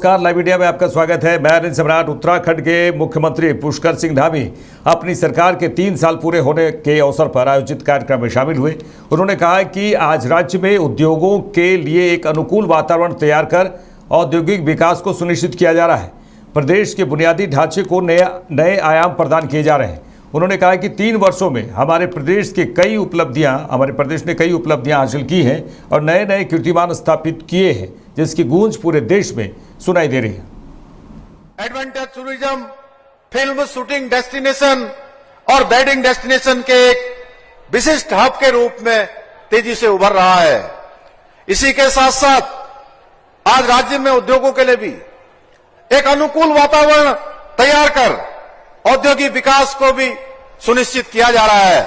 नमस्कार, live media में आपका स्वागत है। मैं अनिल सम्राट। उत्तराखंड के मुख्यमंत्री पुष्कर सिंह धामी अपनी सरकार के 3 साल पूरे होने के अवसर पर आयोजित कार्यक्रम में शामिल हुए। उन्होंने कहा कि आज राज्य में उद्योगों के लिए एक अनुकूल वातावरण तैयार कर औद्योगिक विकास को सुनिश्चित किया जा रहा है। प्रदेश के बुनियादी ढांचे को नए आयाम प्रदान किए जा रहे हैं। उन्होंने कहा कि 3 वर्षों में हमारे प्रदेश ने कई उपलब्धियां हासिल की हैं और नए नए कीर्तिमान स्थापित किए हैं, जिसकी गूंज पूरे देश में सुनाई दे रही है। Adventure tourism film shooting destination और वेडिंग डेस्टिनेशन के एक विशिष्ट हब के रूप में तेजी से उभर रहा है। इसी के साथ साथ आज राज्य में उद्योगों के लिए भी एक अनुकूल वातावरण तैयार कर औद्योगिक विकास को भी सुनिश्चित किया जा रहा है।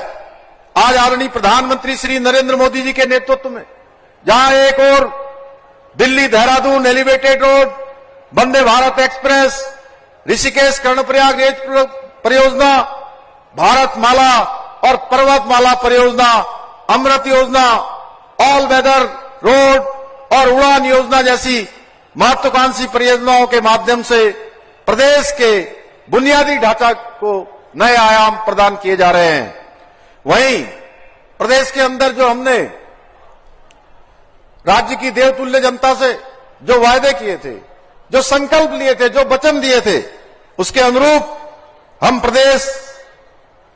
आज आदरणीय प्रधानमंत्री श्री नरेंद्र मोदी जी के नेतृत्व में जहां एक और Delhi Dehradun elevated road, Vande Bharat express, Rishikesh Karnaprayag rail परियोजना, भारतमाला और पर्वतमाला परियोजना, अमृत योजना, ऑल वेदर रोड और उड़ान योजना जैसी महत्वाकांक्षी परियोजनाओं के माध्यम से प्रदेश के बुनियादी ढांचा को नए आयाम प्रदान किए जा रहे हैं। वहीं प्रदेश के अंदर जो हमने राज्य की देवतुल्य जनता से जो वायदे किए थे, जो संकल्प लिए थे, जो वचन दिए थे, उसके अनुरूप हम प्रदेश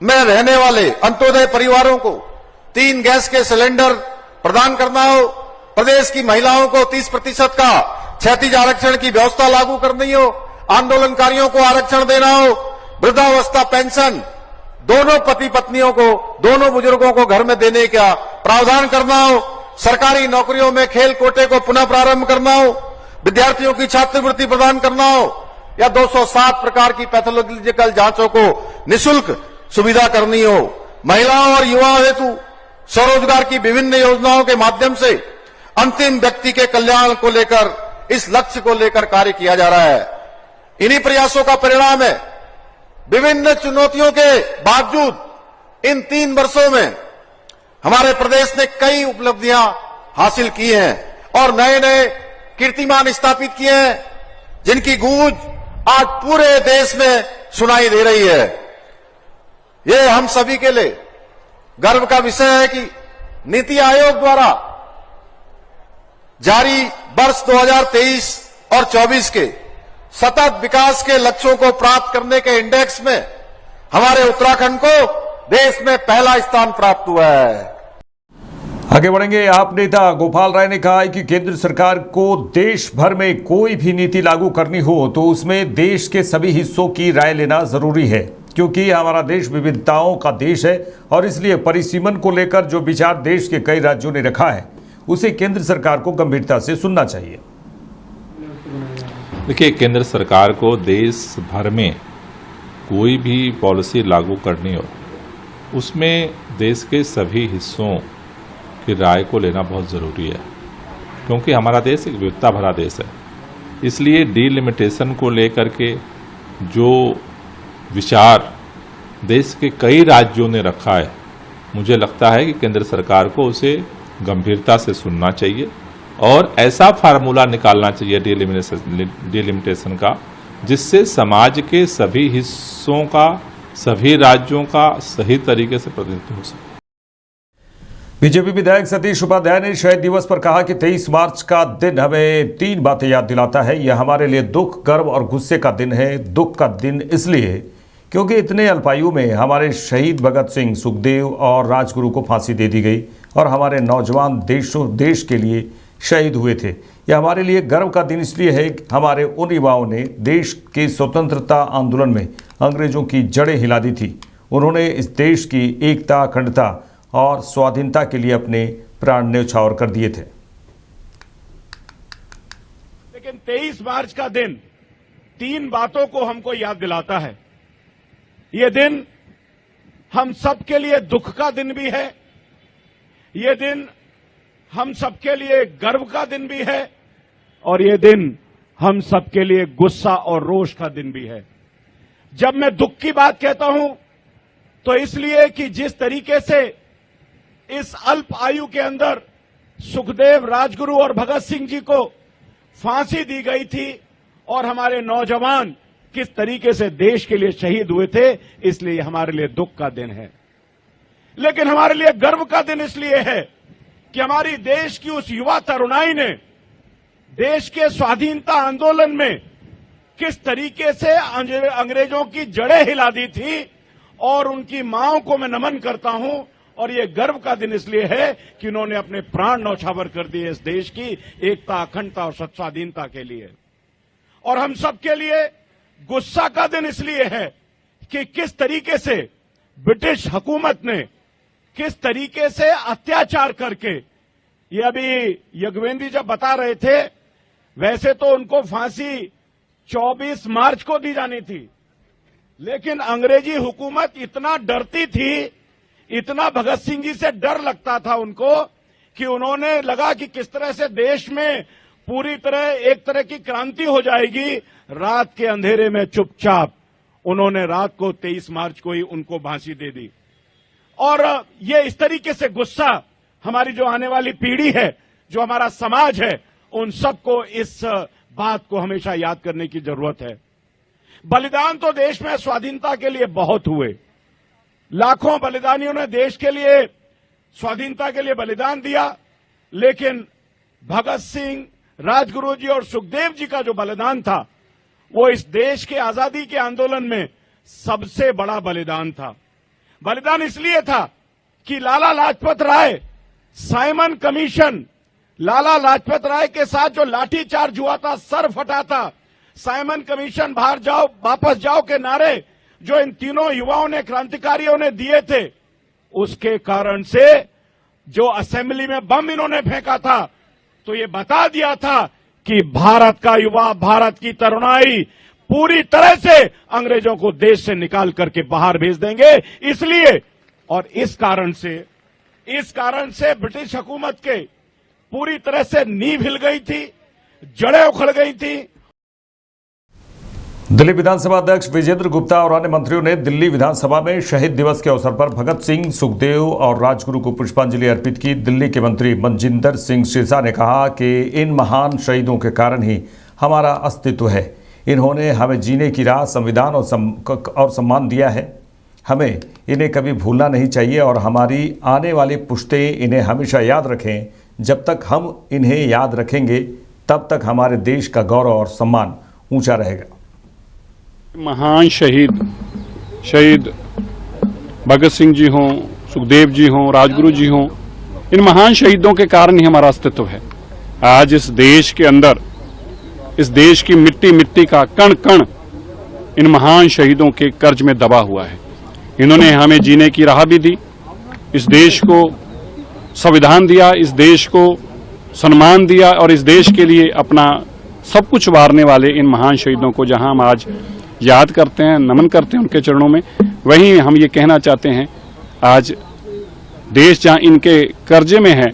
में रहने वाले अंत्योदय परिवारों को 3 गैस के सिलेंडर प्रदान करना हो, प्रदेश की महिलाओं को 30% का क्षैतिज आरक्षण की व्यवस्था लागू करनी हो, आंदोलनकारियों को आरक्षण देना हो, वृद्धावस्था पेंशन दोनों पति पत्नियों को, दोनों बुजुर्गों को घर में देने का प्रावधान करना हो, सरकारी नौकरियों में खेल कोटे को पुनः प्रारंभ करना हो, विद्यार्थियों की छात्रवृत्ति प्रदान करना हो या 207 प्रकार की पैथोलॉजिकल जांचों को निःशुल्क सुविधा करनी हो, महिलाओं और युवाओं हेतु स्वरोजगार की विभिन्न योजनाओं के माध्यम से अंतिम व्यक्ति के कल्याण को लेकर, इस लक्ष्य को लेकर कार्य किया जा रहा है। इन्हीं प्रयासों का परिणाम है विभिन्न चुनौतियों के बावजूद इन 3 वर्षों में हमारे प्रदेश ने कई उपलब्धियां हासिल की हैं और नए नए कीर्तिमान स्थापित किए हैं, जिनकी गूंज आज पूरे देश में सुनाई दे रही है। ये हम सभी के लिए गर्व का विषय है कि नीति आयोग द्वारा जारी वर्ष 2023 और 24 के सतत विकास के लक्ष्यों को प्राप्त करने के इंडेक्स में हमारे उत्तराखंड को देश में पहला स्थान प्राप्त हुआ है। आगे बढ़ेंगे। आप नेता गोपाल राय ने कहा कि केंद्र सरकार को देश भर में कोई भी नीति लागू करनी हो तो उसमें देश के सभी हिस्सों की राय लेना जरूरी है, क्योंकि हमारा देश विविधताओं का देश है और इसलिए परिसीमन को लेकर जो विचार देश के कई राज्यों ने रखा है उसे केंद्र सरकार को गंभीरता से सुनना चाहिए। देखिए, केंद्र सरकार को देश भर में कोई भी पॉलिसी लागू करनी हो उसमें देश के सभी हिस्सों की राय को लेना बहुत ज़रूरी है, क्योंकि हमारा देश एक विविधता भरा देश है। इसलिए डीलिमिटेशन को लेकर के जो विचार देश के कई राज्यों ने रखा है, मुझे लगता है कि केंद्र सरकार को उसे गंभीरता से सुनना चाहिए और ऐसा फार्मूला निकालना चाहिए डीलिमिटेशन का जिससे समाज के सभी हिस्सों का, सभी राज्यों का सही तरीके से प्रतिनिधित्व हो सके। बीजेपी विधायक सतीश उपाध्याय ने शहीद दिवस पर कहा कि 23 मार्च का दिन हमें 3 बातें याद दिलाता है। यह हमारे लिए दुख, गर्व और गुस्से का दिन है। दुख का दिन इसलिए क्योंकि इतने अल्पायु में हमारे शहीद भगत सिंह, सुखदेव और राजगुरु को फांसी दे दी गई और हमारे नौजवान देश के लिए शहीद हुए थे। यह हमारे लिए गर्व का दिन इसलिए है कि हमारे उन युवाओं ने देश के स्वतंत्रता आंदोलन में अंग्रेजों की जड़ें हिला दी थी। उन्होंने इस देश की एकता, अखंडता और स्वाधीनता के लिए अपने प्राण न्यौछावर कर दिए थे। लेकिन 23 मार्च का दिन 3 बातों को हमको याद दिलाता है। ये दिन हम सबके लिए दुख का दिन भी है, ये दिन हम सबके लिए गर्व का दिन भी है और ये दिन हम सबके लिए गुस्सा और रोष का दिन भी है। जब मैं दुख की बात कहता हूं तो इसलिए कि जिस तरीके से इस अल्प आयु के अंदर सुखदेव, राजगुरु और भगत सिंह जी को फांसी दी गई थी और हमारे नौजवान किस तरीके से देश के लिए शहीद हुए थे, इसलिए हमारे लिए दुख का दिन है। लेकिन हमारे लिए गर्व का दिन इसलिए है कि हमारी देश की उस युवा तरुणाई ने देश के स्वाधीनता आंदोलन में किस तरीके से अंग्रेजों की जड़ें हिला दी थी, और उनकी मांओं को मैं नमन करता हूं। और ये गर्व का दिन इसलिए है कि उन्होंने अपने प्राण न्यौछावर कर दिए इस देश की एकता, अखंडता और स्वाधीनता के लिए। और हम सबके लिए गुस्सा का दिन इसलिए है कि किस तरीके से ब्रिटिश हुकूमत ने किस तरीके से अत्याचार करके, ये अभी यज्ञवेंद्र जब बता रहे थे, वैसे तो उनको फांसी 24 मार्च को दी जानी थी, लेकिन अंग्रेजी हुकूमत इतना डरती थी, इतना भगत सिंह जी से डर लगता था उनको, कि उन्होंने लगा कि किस तरह से देश में पूरी तरह एक तरह की क्रांति हो जाएगी। रात के अंधेरे में चुपचाप उन्होंने रात को 23 मार्च को ही उनको फांसी दे दी। और ये इस तरीके से गुस्सा हमारी जो आने वाली पीढ़ी है, जो हमारा समाज है, उन सबको इस बात को हमेशा याद करने की जरूरत है। बलिदान तो देश में स्वाधीनता के लिए बहुत हुए, लाखों बलिदानियों ने देश के लिए स्वाधीनता के लिए बलिदान दिया, लेकिन भगत सिंह, राजगुरु जी और सुखदेव जी का जो बलिदान था, वो इस देश के आजादी के आंदोलन में सबसे बड़ा बलिदान था। बलिदान इसलिए था कि लाला लाजपत राय, साइमन कमीशन, लाला लाजपत राय के साथ जो लाठीचार्ज हुआ था, सर फटा था, साइमन कमीशन, बाहर जाओ वापस जाओ के नारे जो इन तीनों युवाओं ने, क्रांतिकारियों ने दिए थे, उसके कारण से जो असेंबली में बम इन्होंने फेंका था, तो ये बता दिया था कि भारत का युवा, भारत की तरुणाई पूरी तरह से अंग्रेजों को देश से निकाल करके बाहर भेज देंगे। इसलिए और इस कारण से ब्रिटिश हुकूमत के पूरी तरह से नींव हिल गई थी, जड़ें उखड़ गई थी। दिल्ली विधानसभा अध्यक्ष विजेंद्र गुप्ता और अन्य मंत्रियों ने दिल्ली विधानसभा में शहीद दिवस के अवसर पर भगत सिंह, सुखदेव और राजगुरु को पुष्पांजलि अर्पित की। दिल्ली के मंत्री मनजिंदर सिंह सिरसा ने कहा कि इन महान शहीदों के कारण ही हमारा अस्तित्व है। इन्होंने हमें जीने की राह, संविधान और सम्मान दिया है। हमें इन्हें कभी भूलना नहीं चाहिए और हमारी आने वाली पुश्तें इन्हें हमेशा याद रखें। जब तक हम इन्हें याद रखेंगे तब तक हमारे देश का गौरव और सम्मान ऊंचा रहेगा। महान शहीद भगत सिंह जी हों, सुखदेव जी हों, राजगुरु जी हों, इन महान शहीदों के कारण ही हमारा अस्तित्व है। आज इस देश के अंदर, इस देश की मिट्टी का कण कण इन महान शहीदों के कर्ज में दबा हुआ है। इन्होंने हमें जीने की राह भी दी, इस देश को संविधान दिया, इस देश को सम्मान दिया और इस देश के लिए अपना सब कुछ वारने वाले इन महान शहीदों को जहां हम आज याद करते हैं, नमन करते हैं उनके चरणों में, वहीं हम ये कहना चाहते हैं आज देश जहां इनके कर्जे में है,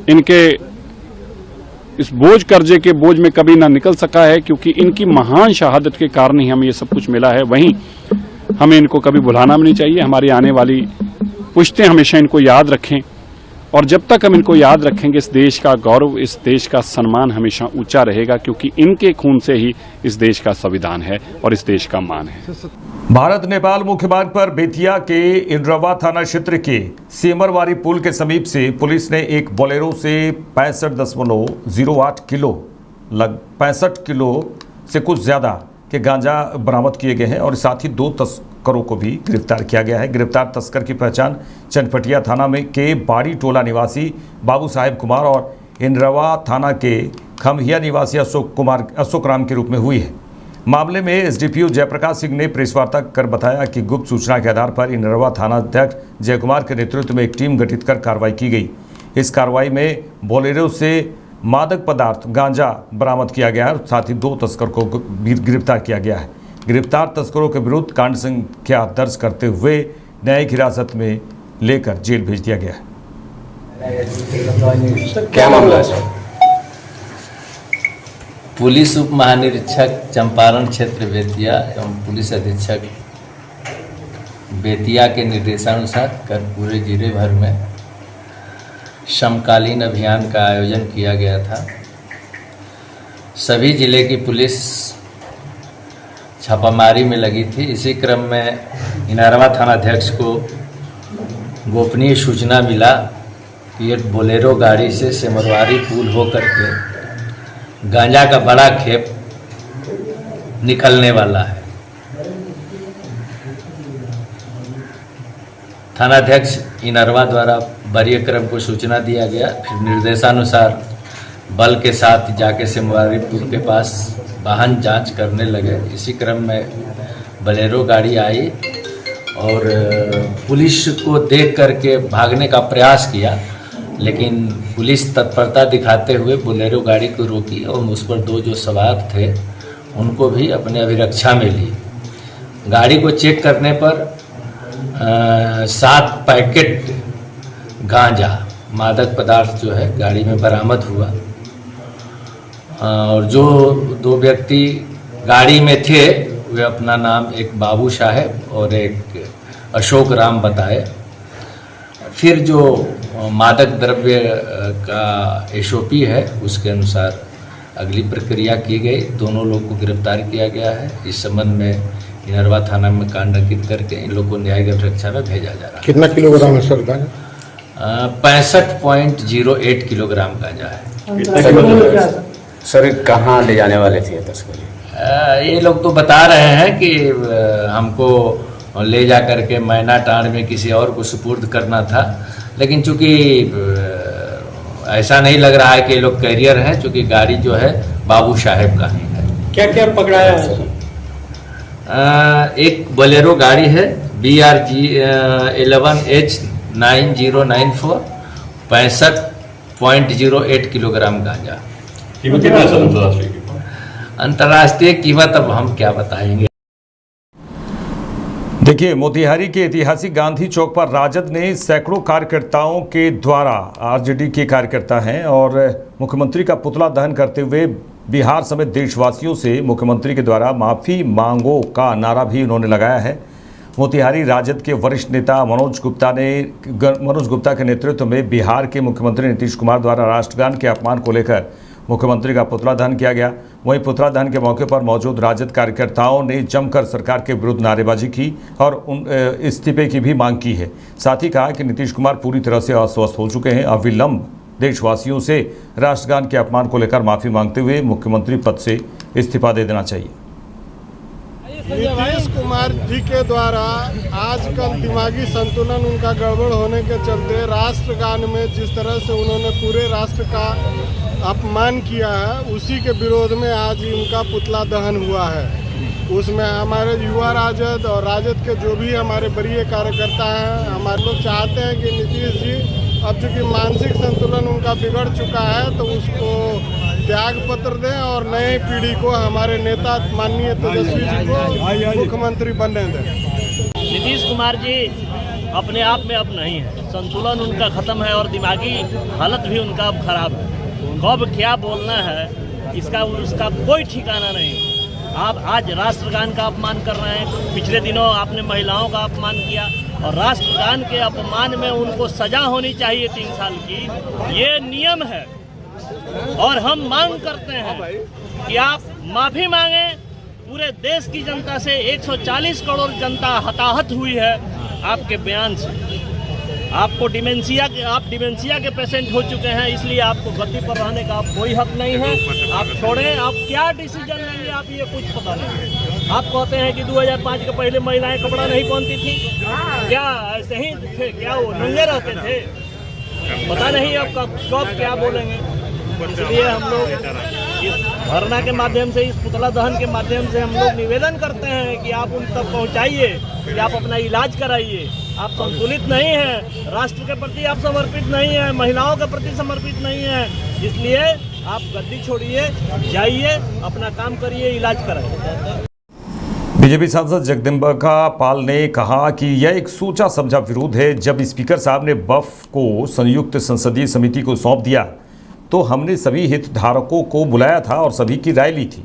इनके इस बोझ कर्जे के बोझ में कभी ना निकल सका है, क्योंकि इनकी महान शहादत के कारण ही हमें ये सब कुछ मिला है। वहीं हमें इनको कभी भुलाना भी नहीं चाहिए। हमारी आने वाली पुश्तें हमेशा इनको याद रखें और जब तक हम इनको याद रखेंगे, इस देश का गौरव, इस देश का सम्मान हमेशा ऊंचा रहेगा, क्योंकि इनके खून से ही इस देश का संविधान है और इस देश का मान है। भारत नेपाल मुख्य मार्ग पर बेतिया के इंद्रवा थाना क्षेत्र के सेमरवारी पुल के समीप से पुलिस ने एक बोलेरो से 65.08 किलो, लग 65 किलो से कुछ ज़्यादा के गांजा बरामद किए गए हैं और साथ ही 2 तस्करों को भी गिरफ्तार किया गया है। गिरफ्तार तस्कर की पहचान चनपटिया थाना में के बाड़ी टोला निवासी बाबू साहेब कुमार और इंद्रवा थाना के खमहिया निवासी अशोक राम के रूप में हुई है। मामले में एसडीपीओ जयप्रकाश सिंह ने प्रेस वार्ता कर बताया कि गुप्त सूचना के आधार पर इंद्रवा थाना अध्यक्ष जयकुमार के नेतृत्व में एक टीम गठित कर कार्रवाई की गई। इस कार्रवाई में बोलेरो से मादक पदार्थ गांजा बरामद किया गया है और साथ ही 2 तस्कर को गिरफ्तार किया गया है। गिरफ्तार तस्करों के विरुद्ध कांड संख्या दर्ज करते हुए न्यायिक हिरासत में लेकर जेल भेज दिया गया है। क्या मामला है? पुलिस उप महानिरीक्षक चंपारण क्षेत्र बेतिया एवं पुलिस अधीक्षक बेतिया के निर्देशानुसार कल पूरे जिले भर में समकालीन अभियान का आयोजन किया गया था। सभी जिले की पुलिस छापामारी में लगी थी। इसी क्रम में इनारवा थानाध्यक्ष को गोपनीय सूचना मिला कि एक बोलेरो गाड़ी से सिमरवारी पुल होकर के गांजा का बड़ा खेप निकलने वाला है। थानाध्यक्ष इनरवा द्वारा वरीय क्रम को सूचना दिया गया। फिर निर्देशानुसार बल के साथ जाके सिमरवारी पुल के पास वाहन जांच करने लगे। इसी क्रम में बोलेरो गाड़ी आई और पुलिस को देख करके भागने का प्रयास किया, लेकिन पुलिस तत्परता दिखाते हुए बोलेरो गाड़ी को रोकी और उस पर दो जो सवार थे उनको भी अपने अभिरक्षा में ली। गाड़ी को चेक करने पर 7 पैकेट गांजा मादक पदार्थ जो है गाड़ी में बरामद हुआ। और जो 2 व्यक्ति गाड़ी में थे वे अपना नाम एक बाबू साहब और एक अशोक राम बताए। फिर जो मादक द्रव्य का SOP है उसके अनुसार अगली प्रक्रिया की गई। दोनों लोग को गिरफ्तार किया गया है। इस संबंध में इनरवा थाना में कांड अंकित करके इन लोगों को न्यायिक रक्षा में भेजा जा रहा है। कितना किलोग्राम है सर गांजा? 65.08 किलोग्राम गांजा है। सर कहाँ ले जाने वाले थे तस्करी? ये लोग तो बता रहे हैं कि हमको ले जा करके मैनाटांड में किसी और को सुपुर्द करना था, लेकिन चूंकि ऐसा नहीं लग रहा है कि ये लोग कैरियर हैं, चूंकि गाड़ी जो है बाबू साहेब का ही है। क्या क्या पकड़ाया है? एक बोलेरो गाड़ी है BRG 11H 9094, 65.08 किलोग्राम गांजा। कीमत कितना है अंतर्राष्ट्रीय कीमत? अंतर्राष्ट्रीय कीमत अब हम क्या बताएंगे। देखिए, मोतिहारी के ऐतिहासिक गांधी चौक पर राजद ने सैकड़ों कार्यकर्ताओं के द्वारा, RJD के कार्यकर्ता हैं, और मुख्यमंत्री का पुतला दहन करते हुए बिहार समेत देशवासियों से मुख्यमंत्री के द्वारा माफ़ी मांगो का नारा भी उन्होंने लगाया है। मोतिहारी राजद के वरिष्ठ नेता मनोज गुप्ता के नेतृत्व में बिहार के मुख्यमंत्री नीतीश कुमार द्वारा राष्ट्रगान के अपमान को लेकर मुख्यमंत्री का पुतला दहन किया गया। वहीं पुतला दहन के मौके पर मौजूद राजद कार्यकर्ताओं ने जमकर सरकार के विरुद्ध नारेबाजी की और इस्तीफे की भी मांग की है। साथ ही कहा कि नीतीश कुमार पूरी तरह से अस्वस्थ हो चुके हैं। अविलंब देशवासियों से राष्ट्रगान के अपमान को लेकर माफ़ी मांगते हुए मुख्यमंत्री पद से इस्तीफा दे देना चाहिए। नीतीश कुमार जी के द्वारा आजकल दिमागी संतुलन उनका गड़बड़ होने के चलते राष्ट्रगान में जिस तरह से उन्होंने पूरे राष्ट्र का अपमान किया है, उसी के विरोध में आज उनका पुतला दहन हुआ है। उसमें हमारे युवा राजद और राजद के जो भी हमारे वरीय कार्यकर्ता हैं, हमारे लोग चाहते हैं कि नीतीश जी अब चूँकि मानसिक संतुलन उनका बिगड़ चुका है तो उसको त्याग पत्र दें और नई पीढ़ी को हमारे नेता माननीय तेजस्वी जी को मुख्यमंत्री बनने दें। नीतीश कुमार जी अपने आप में अब नहीं है, संतुलन उनका खत्म है और दिमागी हालत भी उनका अब खराब है। कब क्या बोलना है इसका उसका कोई ठिकाना नहीं। आप आज राष्ट्रगान का अपमान कर रहे हैं। पिछले दिनों आपने महिलाओं का अपमान किया और राष्ट्रगान के अपमान में उनको सजा होनी चाहिए 3 साल की। ये नियम है और हम मांग करते हैं कि आप माफ़ी मांगें। पूरे देश की जनता से 140 करोड़ जनता हताहत हुई है आपके बयान से। आप डिमेंशिया के पेशेंट हो चुके हैं, इसलिए आपको गद्दी पर रहने का कोई हक नहीं है। आप छोड़ें। आप क्या डिसीजन लेंगे आप ये कुछ पता नहीं। आप कहते हैं कि 2005 के पहले महिलाएं कपड़ा नहीं पहनती थी, क्या ऐसे ही थे? क्या वो नंगे रहते थे? पता नहीं अब कब क्या बोलेंगे। इसलिए हम लोग इस धरना के माध्यम से, इस पुतला दहन के माध्यम से हम लोग निवेदन करते हैं कि आप उन तक पहुंचाइए, कि आप अपना इलाज कराइए। आप संतुलित नहीं हैं, राष्ट्र के प्रति आप समर्पित नहीं हैं, महिलाओं के प्रति समर्पित नहीं हैं। इसलिए आप गद्दी छोड़िए, जाइए, अपना काम करिए, इलाज कराइए। बीजेपी सांसद जगदम्बिका पाल ने कहा कि यह एक सोचा समझा विरोध है। जब स्पीकर साहब ने वक्फ को संयुक्त संसदीय समिति को सौंप दिया तो हमने सभी हितधारकों को बुलाया था और सभी की राय ली थी।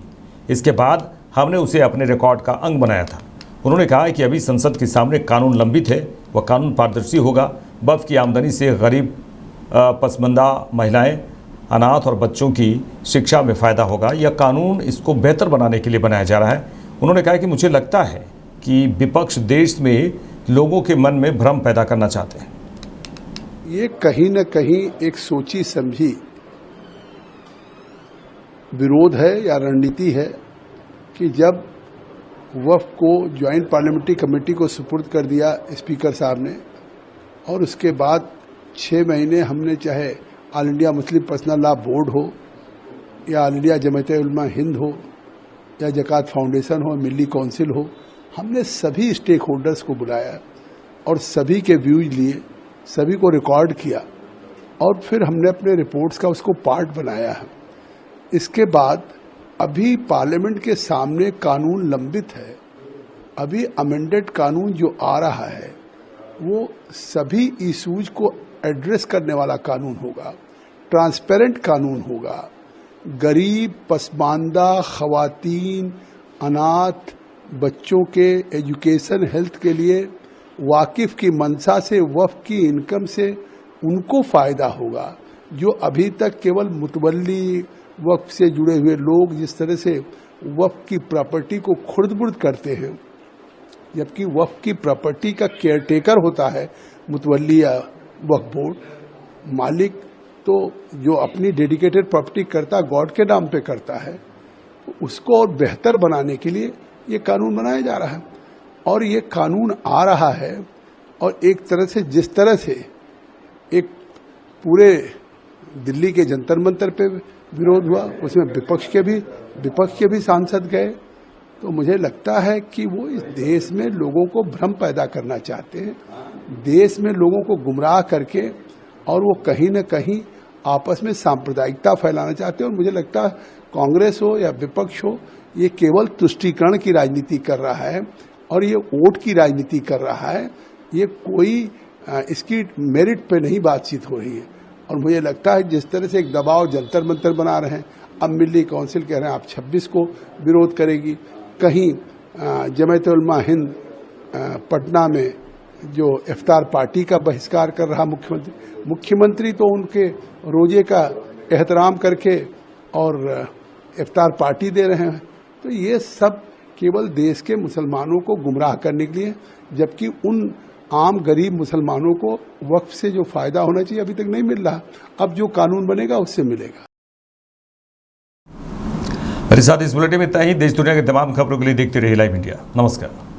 इसके बाद हमने उसे अपने रिकॉर्ड का अंग बनाया था। उन्होंने कहा कि अभी संसद के सामने कानून लंबित है, वह कानून पारदर्शी होगा। वक्फ की आमदनी से गरीब, पसमानदा महिलाएं, अनाथ और बच्चों की शिक्षा में फ़ायदा होगा। यह कानून इसको बेहतर बनाने के लिए बनाया जा रहा है। उन्होंने कहा कि मुझे लगता है कि विपक्ष देश में लोगों के मन में भ्रम पैदा करना चाहते हैं। ये कहीं न कहीं एक सोची समझी विरोध है या रणनीति है कि जब वक्फ को ज्वाइंट पार्लियामेंट्री कमेटी को सुपुर्द कर दिया स्पीकर साहब ने, और उसके बाद 6 महीने हमने चाहे all India Muslim personal law board हो या ऑल इंडिया जमात उलमा हिंद हो या ज़कात फाउंडेशन हो, मिली काउंसिल हो, हमने सभी स्टेक होल्डर्स को बुलाया और सभी के व्यूज लिए, सभी को रिकॉर्ड किया और फिर हमने अपने रिपोर्ट्स का उसको पार्ट बनाया है। इसके बाद अभी पार्लियामेंट के सामने कानून लंबित है। अभी अमेंडेड कानून जो आ रहा है वो सभी इशूज को एड्रेस करने वाला कानून होगा, ट्रांसपेरेंट कानून होगा। गरीब, पसमानदा, खवातीन, अनाथ बच्चों के एजुकेशन, हेल्थ के लिए वाकिफ की मंशा से, वक्फ की इनकम से उनको फायदा होगा। जो अभी तक केवल मुतवल्ली वक्फ से जुड़े हुए लोग जिस तरह से वक्फ की प्रॉपर्टी को खुर्द-बुर्द करते हैं, जबकि वक्फ की प्रॉपर्टी का केयरटेकर होता है मुतवल्ली या वक्फ बोर्ड, मालिक तो जो अपनी डेडिकेटेड प्रॉपर्टी करता गॉड के नाम पे करता है, उसको और बेहतर बनाने के लिए ये कानून बनाया जा रहा है। और ये कानून आ रहा है और एक तरह से जिस तरह से एक पूरे दिल्ली के जंतर मंतर पे विरोध हुआ, उसमें विपक्ष के भी सांसद गए, तो मुझे लगता है कि वो इस देश में लोगों को भ्रम पैदा करना चाहते हैं, देश में लोगों को गुमराह करके, और वो कहीं न कहीं आपस में सांप्रदायिकता फैलाना चाहते हैं। और मुझे लगता है कांग्रेस हो या विपक्ष हो, ये केवल तुष्टीकरण की राजनीति कर रहा है और ये वोट की राजनीति कर रहा है। ये कोई इसकी मेरिट पे नहीं बातचीत हो रही है। और मुझे लगता है जिस तरह से एक दबाव जंतर मंतर बना रहे हैं, अब मिली काउंसिल कह रहे हैं आप 26 को विरोध करेगी, कहीं जमात उलमा हिंद पटना में जो इफ्तार पार्टी का बहिष्कार कर रहा मुख्यमंत्री तो उनके रोजे का एहतराम करके और इफ्तार पार्टी दे रहे हैं। तो ये सब केवल देश के मुसलमानों को गुमराह करने के लिए, जबकि उन आम गरीब मुसलमानों को वक्फ से जो फायदा होना चाहिए अभी तक नहीं मिल रहा। अब जो कानून बनेगा उससे मिलेगा। मेरे साथ इस बुलेटिन में इतना ही। देश दुनिया के तमाम खबरों के लिए देखते रहिए लाइव इंडिया। नमस्कार।